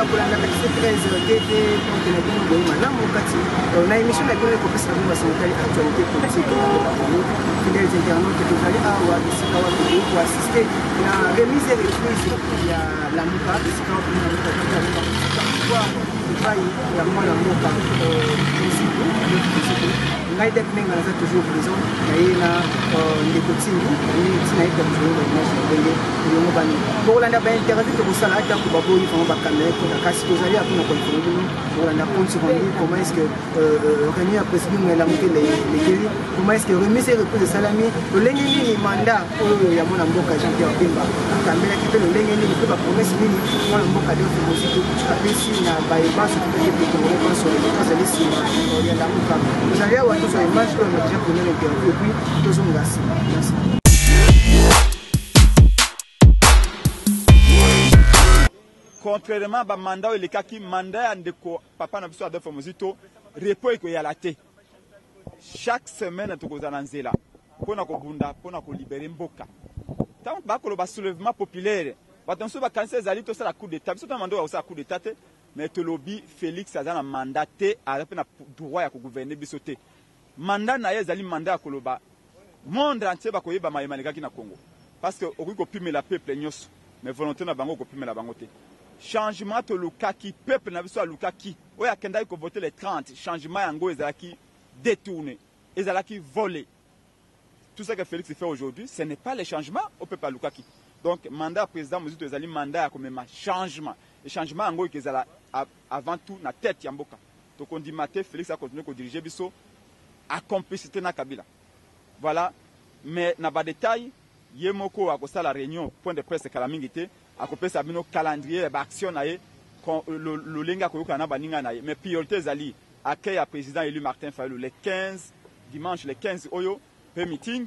kolanda kati 13 TV donc na bino boyi malamu kati na émission na bino ko pesa bino sanitari actualité politique fidèles internautes tozali awa bisika wa ko assister na remise et reprise ya la muka bisika wa bino kwa vai ya mwana mboka ngai dek menga na toujours présent na yena ndeko tingi ni tina ita mzungu na shibenge yo mobani bolanda ba interview ko sala ata ko babo yi famo bakame ko na kasi tozali akuna ko ifunu bolanda compte rendu comment est-ce que réunion président la montée les comment est-ce que remise et reprise de salami le lengeni ni mandat ya mwana mboka Jean-Pierre Bemba akambela kipe le lengeni ni ko ba promesse nini mwana mboka de muziki apesi na ba ebaso ko ke ko ko so ko zali si ya la muka tozali awa sur l'image que on a déjà connu l'interview et puis tous on merci. Contrairement à mandat et les cas qui mandat de papa n'a besoin de faire musito repos que y a la té. Chaque semaine tu causes là pour na ko bunda pour na ko libérer mboka. Tant ba ko ba soulèvement populaire ba attention ba cancer zali to ça la coup d'état biso mando au ça coup d'état mais te lobby Félix azana mandaté à na droit ya ko gouverner biso té. Mandat na yezali mandat ya koloba monde entier ba koyeba mayema lekaki na Congo parce que okoki kopimela peuple nyonso mais volonté na bango kopimela bango te changement to lukaki peuple na biso lukaki oya kenda ko voter les 30 changement yango ezalaki détourné ezalaki volé tout ce que Félix fait aujourd'hui ce n'est pas le changement au peuple lukaki donc mandat président Mobutu ezali mandat ya komema changement et changement yango ezala avant tout na tête ya mboka to kondimate Félix a continuer ko diriger biso à complicité na Kabila. Voilà, mais na ba détail, yemoko a kosa la réunion point de presse kalamingité, a kopé sabino calendrier ba action naé le lenga ko kana baninga naé, mais priorité zali accueil à président élu Martin Fayulu le 15 dimanche le 15 oyo pe meeting.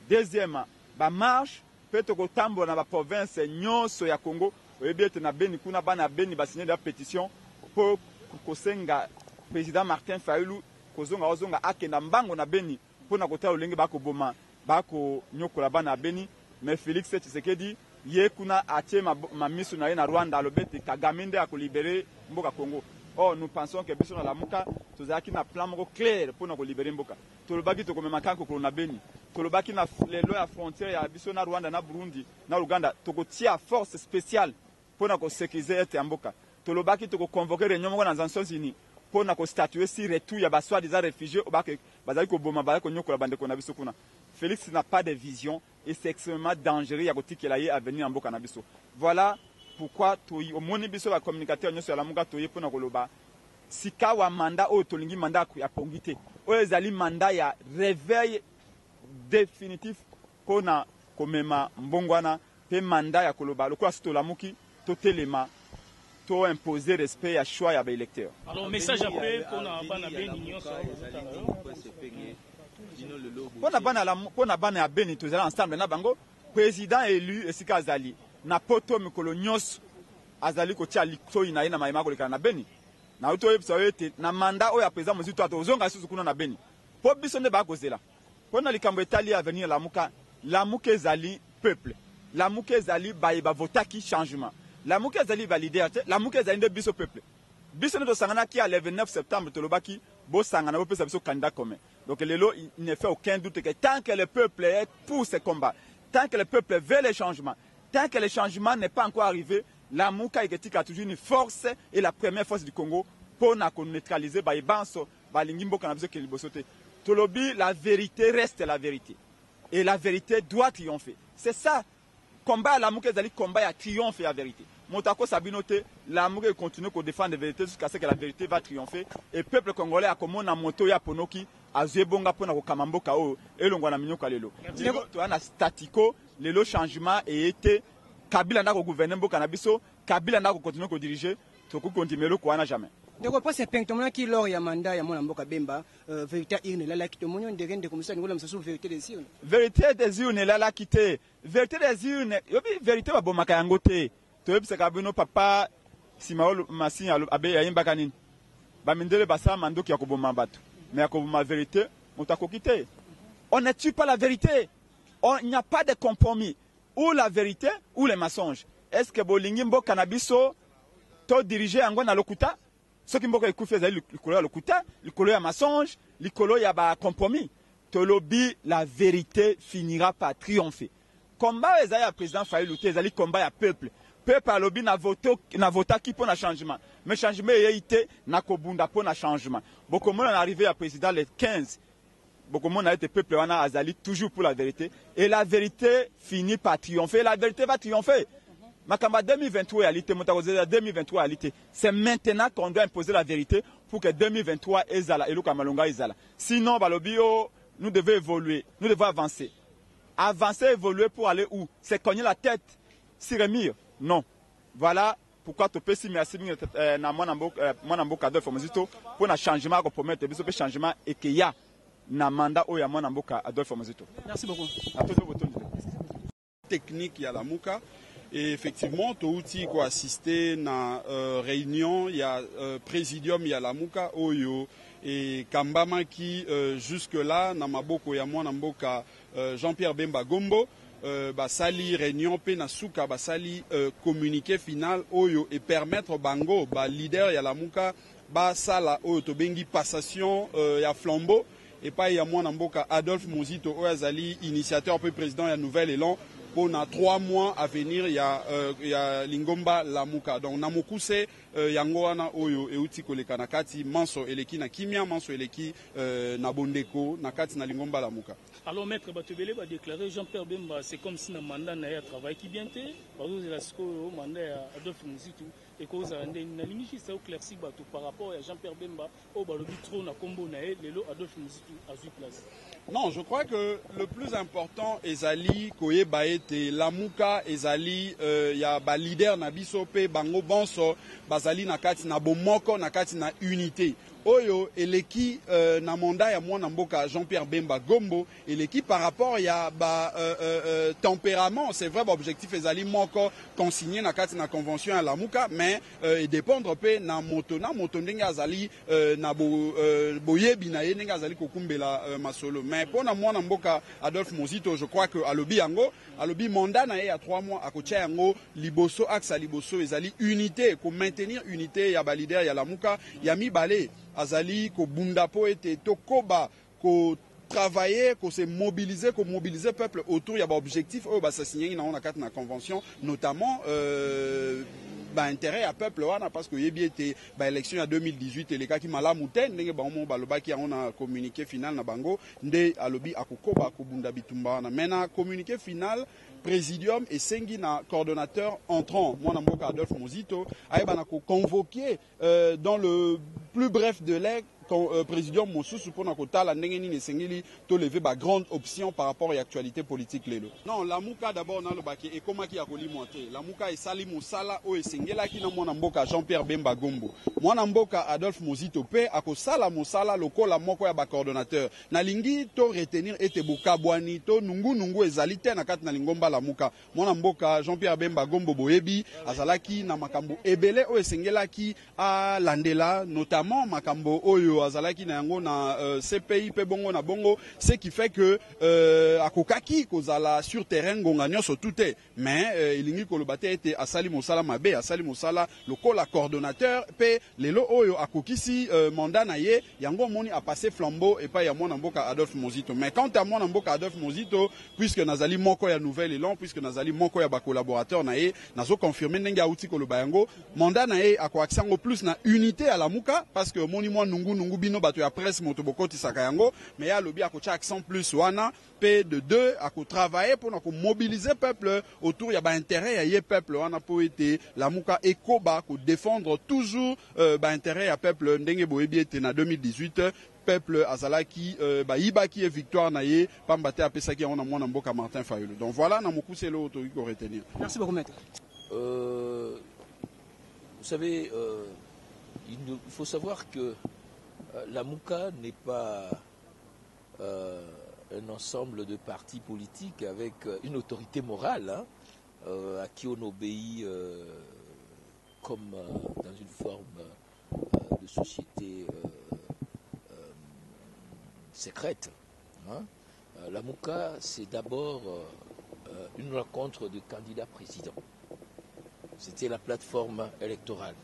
Deuxième ba marche peut ko tambo na ba province nyonso ya Congo, oyebete na Beni kuna bana Beni ba signer la pétition pour kosenga président Martin Fayulu kozonga ozonga akenda mbango na Beni pona kota olenge bako boma bako nyokola bana Beni mais Félix Tshisekedi ye kuna atie ma misu na ye na Rwanda alobete Kagame nde akolibérer mboka Congo. Oh nous pensons que biso na lamuka tozaki na plan moko clair pona ko libérer mboka tolobaki to komema kanko ko na Beni tolobaki na les lois à frontière ya biso na Rwanda na Burundi na Uganda tokotia force spéciale pona ko sécuriser ete mboka tolobaki to ko convoquer réunion moko na Nations Unies pour na statuer si retour ya baswa des réfugiés au bac bazali ko boma ba ko nyokola bande ko na biso kuna. Félix n'a pas de vision et c'est extrêmement dangereux ya kotikela ye à venir en mboka na biso. Voilà pourquoi toyi au moni biso ba communicateur nyoso ya la muka toyi pour na koloba sika wa mandat o tolingi mandat ya pongité o ezali mandat ya réveil définitif pour na komema mbongwana pe mandat ya koloba lokwa sitolamuki totelema to imposer respect à choix ya ba électeur. Alors message après pour na bana Beni nyonso pona bana ya Beni tozala ensemble na bango président élu esika azali na poto mikolo nyonso azali kotia likoi na ye na mayema kolekana na Beni na uto yebisa ete na mandat oyo ya président Mobutu atozonga susu kuna na Beni po biso nde bakozela pona likambo etali avenir lamuka ezali peuple lamuka ezali bayeba votaki changement lamuka ezali validé lamuka ezali nde biso peuple biso nde tosangana ki à le 29 septembre tolobaki bo sangana bo pesa biso candidat commun donc lelo il ne fait aucun doute que tant que le peuple est pour ce combat tant que le peuple veut les changements tant que le changement n'est pas encore arrivé lamuka eketika toujours une force et la première force du Congo pour na neutraliser ba ibanso ba lingimbo kana biso ke liboso te tolobi la vérité reste la vérité et la vérité doit triompher c'est ça combat lamuka ezali combat ya triomphe ya vérité Motako Sabinote, l'amour continue de défendre la vérité jusqu'à ce que la vérité va triompher. Et le peuple congolais a comme on a moto ya ponoki, a zebonga pona ko kamambo kao, et l'on a minyoka lelo. Tu as statico, lelo changement et été, Kabila n'a ko gouverner mboka nabiso, Kabila n'a ko continuer ko diriger, toko continuer le ko ana jamais. Donc après c'est penctement qui lors ya mandat ya mona mboka Bemba, vérité irne la la qui te monyon de rende comme ça ngola msasu vérité des urnes. Vérité des urnes la la quitté. Vérité des urnes, yobi vérité ba bomaka yango te. Kabino papa Simaolo Massi abe ya yimba kanini ba mindele basa mandoki ya koboma bato mais ya koboma vérité mutako kité on ne tue pas la vérité il n'y a pas de compromis ou la vérité ou les mensonges est-ce que bolingi mboka na biso to diriger yango na lokuta soki mboka ekufi ezali likolo ya lokuta likolo ya mensonge likolo ya ba compromis tolobi la vérité finira par triompher. Combat ezali ya président Fayulu te ezali combat ya peuple. Peuple alobi na votaki pour na changement. Mais changement eyite na kobunda pour na changement. Bokomona na arrivé à président le 15. Bokomona été peuple wana azali toujours pour la vérité et la vérité finit par triompher. La vérité va triompher. Makamba 2023 réalité, 2023 réalité. C'est maintenant qu'on doit imposer la vérité pour que 2023 ezala elo kamalonga ezala. Sinon balobio nous devons évoluer, nous devons avancer. Avancer, évoluer pour aller où? C'est cogner la tête sur le mur? Non. Voilà pourquoi tu peux si merci na mwanamboka Adolphe Muzito pour un changement qu'on promet un changement et qu'il y a na mandat où il y a mwanamboka Adolphe Muzito. Merci beaucoup. À tous vos technique il y a la Mouka et effectivement tu outil quoi assister na réunion il y a présidium il y a la Mouka Oyo et Kambama qui jusque là na maboko ya mwanamboka Jean-Pierre Bemba Gombo basali réunion pe na suka basali communiqué final oyo et permettre bango ba leader ya lamuka basala oyo to bengi passation ya flambeau et pas ya mwana mboka Adolphe Muzito oyo azali initiateur pe président ya Nouvel Élan pour na 3 mois à venir ya Lingomba Lamuka donc na mokuse yango wana oyo euti koleka na kati manso eleki na kimia manso eleki na bondeko na kati na Lingomba Lamuka. Alors maître Batebele va déclarer Jean-Pierre Bemba c'est comme si na mandat na ya travail qui bien té parce que la sco mandat ya Adolphe Muzito et cause ande na limite c'est au clairci bato par rapport à Jean-Pierre Bemba au balobi trop na kombo na lelo Adolphe Muzito a eu place. Non, je crois que le plus important ezali koyeba ete Lamuka ezali ya ba leader na biso pe bango bonso bazali na kati na bomoko na kati na unité. Oyo eleki na mandat ya mwana mboka Jean-Pierre Bemba Gombo eleki par rapport ya ba tempérament c'est vrai objectif ezali moko consigné na kati na convention ya Lamuka mais et dépendre pe na moto ndenge azali na boyebi na ye ndenge azali kokumbela masolo mais pona mwana mboka Adolphe Muzito je crois que alobi yango alobi mandat na ye ya 3 mois akotia yango liboso axe liboso ezali unité ko maintenir unité ya ba leader ya Lamuka ya mibale azali ko bunda po ete tokoba ko travailler, ko se mobiliser peuple autour ya ba objectif oyo ba signé na kati na convention notamment intérêt à peuple wana parce que yebi était élection en 2018 et les cas qui malamu ten ndenge bango balobaki on a communiqué final na bango nde alobi akokoba ko bunda bitumba wana maintenant communiqué final présidium et sengi na coordonnateur entrant mwana mboka Adolphe Muzito ayeba na ko convoquer dans le plus bref délai présidium mosusu pona kotala ndenge nini esengeli to lever ba grande option par rapport à l'actualité politique lelo. Non, Lamuka d'abord na lobaki et komaki ya kolimwa te. Lamuka esali mosala o esengelaki na mwana mboka Jean-Pierre Bemba Gombo. Mwana mboka Adolphe Muzito pe akosala mosala lokola moko ya ba coordonnateur. Na lingi to retenir ete bokabwani to nungu ezali te na kati na Lingomba Lamuka. Mwana mboka Jean-Pierre Bemba Gombo boyebi azalaki na makambo ebele o esengelaki a landela notamment makambo oyo azalaki na yango na CPI pe bongo na bongo ce qui fait que akokaki kozala sur terrain ngonga nyonso tout mais ilingi kolobate ete asali mosala mabe asali mosala lokola coordonnateur pe lelo oyo akokisi mandat na ye yango moni a passé flambeau et pas ya mwana mboka Adolphe Muzito mais quant à mwana mboka Adolphe Muzito puisque nazali moko ya Nouvel Élan puisque nazali moko ya ba collaborateur na ye nazo confirmer ndenge auti koloba yango mandat na ye ako accent plus na unité à Lamuka parce que moni mwa nungu bino bato ya presse moto bokoti saka yango mais ya lobi akocha accent plus wana pe de deux ako travailler pour na ko mobiliser peuple autour ya ba intérêt ya ye peuple wana po ete Lamuka ekoba ko défendre toujours ba intérêt ya peuple ndenge boyebi ete na 2018 peuple azalaki yibaki et victoire na ye pambate apesaki on a mwana mboka Martin Fayulu donc voilà na mokuse lo to ko retenir. Merci beaucoup maître. Vous savez il faut savoir que Lamuka n'est pas un ensemble de partis politiques avec une autorité morale à qui on obéit comme dans une forme de société secrète. Lamuka, c'est d'abord une rencontre de candidats présidents. C'était la plateforme électorale.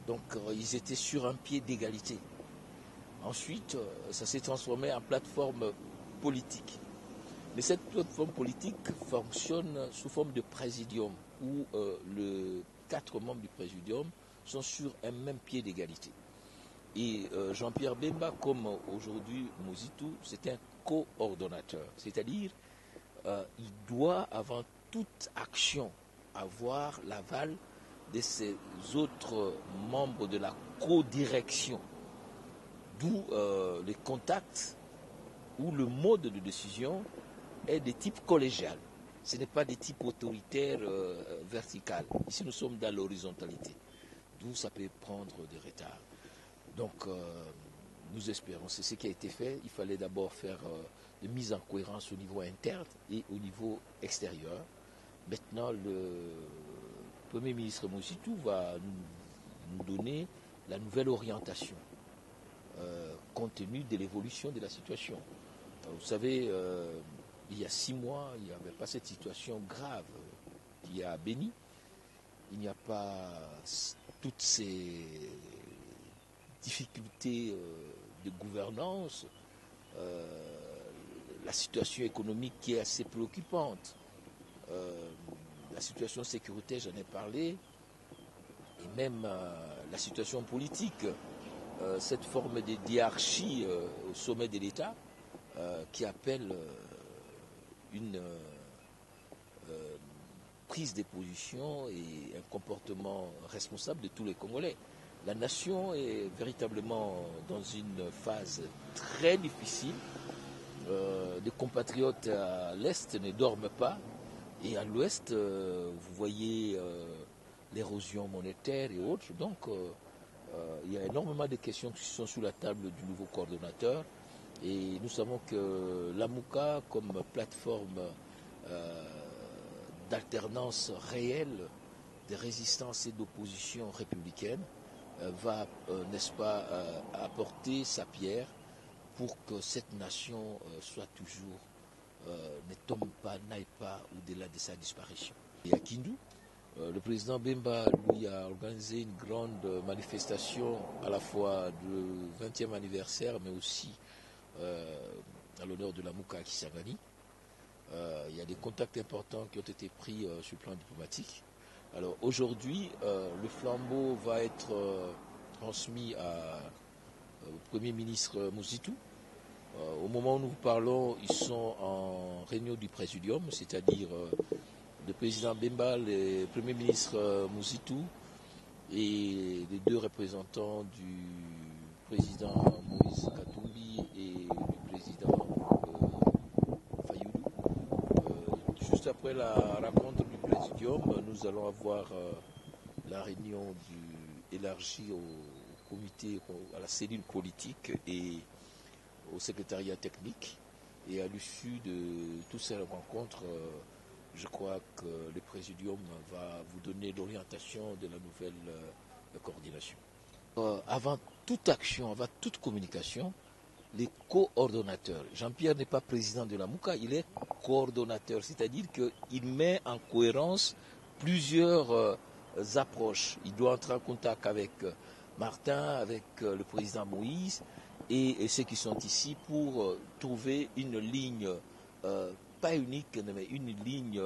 Donc ils étaient sur un pied d'égalité. Ensuite, ça s'est transformé en plateforme politique. Mais cette plateforme politique fonctionne sous forme de présidium, où les 4 membres du présidium sont sur un même pied d'égalité. Et Jean-Pierre Bemba, comme aujourd'hui Mositou, c'est un coordonnateur. C'est-à-dire, il doit avant toute action avoir l'aval de ces autres membres de la co-direction. D'où les contacts où le mode de décision est de type collégial. Ce n'est pas de type autoritaire vertical. Ici, nous sommes dans l'horizontalité. D'où ça peut prendre des retards. Donc, nous espérons, c'est ce qui a été fait. Il fallait d'abord faire de mise en cohérence au niveau interne et au niveau extérieur. Maintenant, le Premier ministre Mositou va nous donner la nouvelle orientation compte tenu de l'évolution de la situation. Vous savez, il y a 6 mois, il n'y avait pas cette situation grave qu'il y a à Béni. Il n'y a pas toutes ces difficultés de gouvernance, la situation économique qui est assez préoccupante, la situation sécuritaire, j'en ai parlé, et même la situation politique, cette forme de hiérarchie au sommet de l'État qui appelle une prise de position et un comportement responsable de tous les Congolais. La nation est véritablement dans une phase très difficile. Les compatriotes à l'Est ne dorment pas. Et à l'Ouest, vous voyez l'érosion monétaire et autres. Donc, il y a énormément de questions qui sont sous la table du nouveau coordonnateur. Et nous savons que l'AMUCA, comme plateforme d'alternance réelle de résistance et d'opposition républicaine, va, n'est-ce pas, apporter sa pierre pour que cette nation soit toujours, ne tombe pas, n'aille pas au-delà de sa disparition. Et à Kindu, le président Bemba, lui, a organisé une grande manifestation à la fois du 20e anniversaire, mais aussi à l'honneur de l'AMUCA à Kisangani. Il y a des contacts importants qui ont été pris sur le plan diplomatique. Alors aujourd'hui, le flambeau va être transmis au Premier ministre Mositou. Au moment où nous parlons, ils sont en réunion du Présidium, c'est-à-dire le président Bemba, le Premier ministre Mositou et les 2 représentants du président Moïse Katumbi et du président Fayoulou. Juste après la rencontre du Présidium, nous allons avoir la réunion élargie au comité, à la cellule politique et au secrétariat technique. Et à l'issue de toutes ces rencontres, je crois que le Présidium va vous donner l'orientation de la nouvelle coordination. Avant toute action, avant toute communication, les coordonnateurs. Jean-Pierre n'est pas président de l'AMUCA, il est coordonnateur, c'est-à-dire qu'il met en cohérence plusieurs approches. Il doit entrer en contact avec Martin, avec le président Moïse et ceux qui sont ici pour trouver une ligne, pas unique, mais une ligne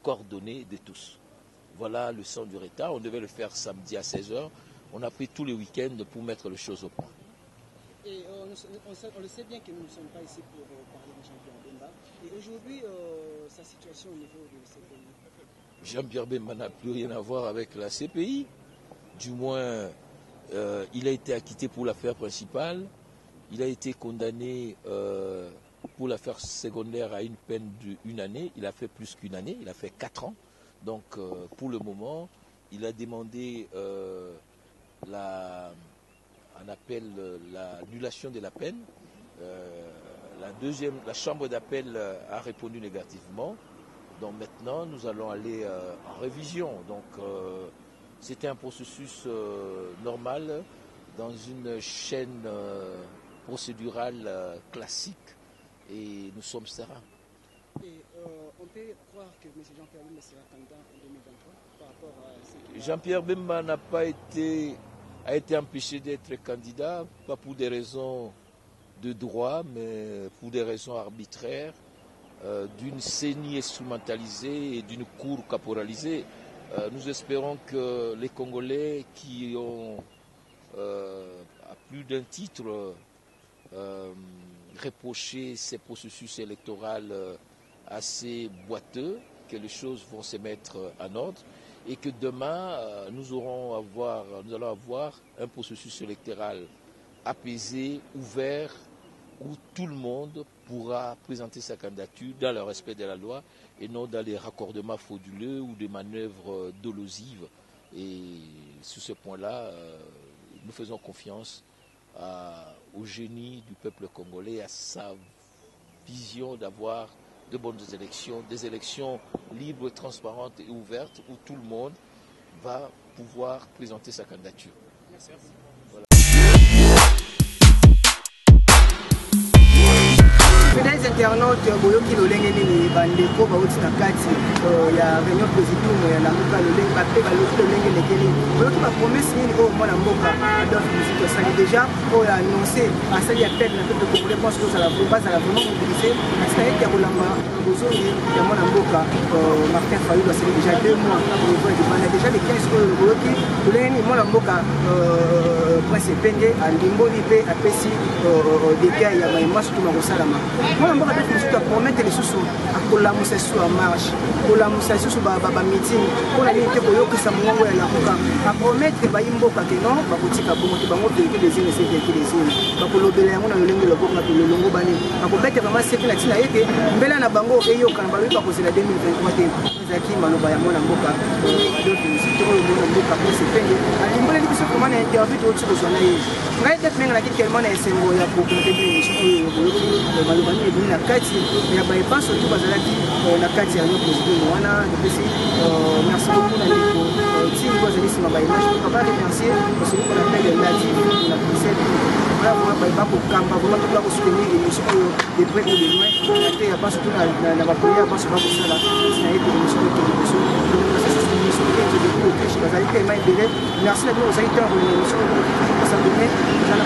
coordonnée de tous. Voilà le sens du retard. On devait le faire samedi à 16h. On a pris tous les week-ends pour mettre les choses au point. Et on le sait bien que nous ne sommes pas ici pour parler de Jean-Pierre Bemba. Et aujourd'hui, sa situation au niveau de la CPI. Jean-Pierre Bemba n'a plus rien à voir avec la CPI. Du moins, il a été acquitté pour l'affaire principale. Il a été condamné pour l'affaire secondaire à une peine d'1 année. Il a fait plus qu'1 année, il a fait 4 ans. Donc, pour le moment, il a demandé on appelle l'annulation de la peine. La chambre d'appel a répondu négativement. Donc maintenant, nous allons aller en révision. Donc c'était un processus normal dans une chaîne procédurale classique et nous sommes sereins. Et on peut croire que M. Jean-Pierre Bemba sera candidat en 2023 par rapport à ce que... Jean-Pierre Bemba a été empêché d'être candidat, pas pour des raisons de droit, mais pour des raisons arbitraires, d'une CENI instrumentalisée et d'une cour caporalisée. Nous espérons que les Congolais qui ont, à plus d'un titre, reproché ces processus électoraux assez boiteux, que les choses vont se mettre en ordre et que demain, nous allons avoir un processus électoral apaisé, ouvert, où tout le monde pourra présenter sa candidature dans le respect de la loi et non dans les raccordements frauduleux ou des manœuvres dolosives. Et sur ce point-là, nous faisons confiance au génie du peuple congolais, à sa vision d'avoir de bonnes élections, des élections libres, transparentes et ouvertes où tout le monde va pouvoir présenter sa candidature. Merci. Voilà. Les internautes boyoki lolenge nini bandeko bauti na kati ya réunion présidium ya lamuka lolenge bape baloki lolenge lekeli boyoki bapromese nini oyo mwana mboka Adolphe Muzito asali déjà oyo annoncé asali appel na peuple congolais pense que bazala vraiment mobilisé atina ete ya kolamba bozongi ya mwana mboka Martin Fayulu asali déjà 2 mois au niveau ya libanda déjà le 15 oyo boyoki lolenge nini mwana mboka Prince Penge andimboli mpe apesi dégâts ya mayema surtout makosalama mwana mboka Adolphe Muzito apromettre lisusu akolamusa lisusu ya marche kolamusa lisusu bameeting mpona nini te koyokisa mongongo ya lamuka apromettre bayimboka ke non bakotika bongo te bango véhicule ezini ese véhicule ezini bakolobela yango na lolenge loboko na lolongo bani bakobete vraiment seki na ntina ete mbela na bango eyokana balobi bakozela 2023 te ezalaki maloba ya mwana mboka Adolphe Muzito oyo mwana mboka Prince Penge alimboleli biso vraiment na interview tooti kozwa na ye ngai te menga naki tellement na esengo ya kokonte émission oyo boyoki maloba nini ebimi na kati ya baepanse otu bazalaki na kati ya président wana epesi merci beaucoup na ndeko tini bozali nsima baimage papa remercier celui qu'on appelle Ladi na Bruxelles voilà vraiment bayeba kokamba vraiment tokola kosoutenir émission oyo de près ou de loin na te ya banso to na bakolia ya banso bakosala tina ete émission oyo television émission oyo depuis autriche bazali te ema ebele merci na bino ozali ntango na émission oyo kosabone eza na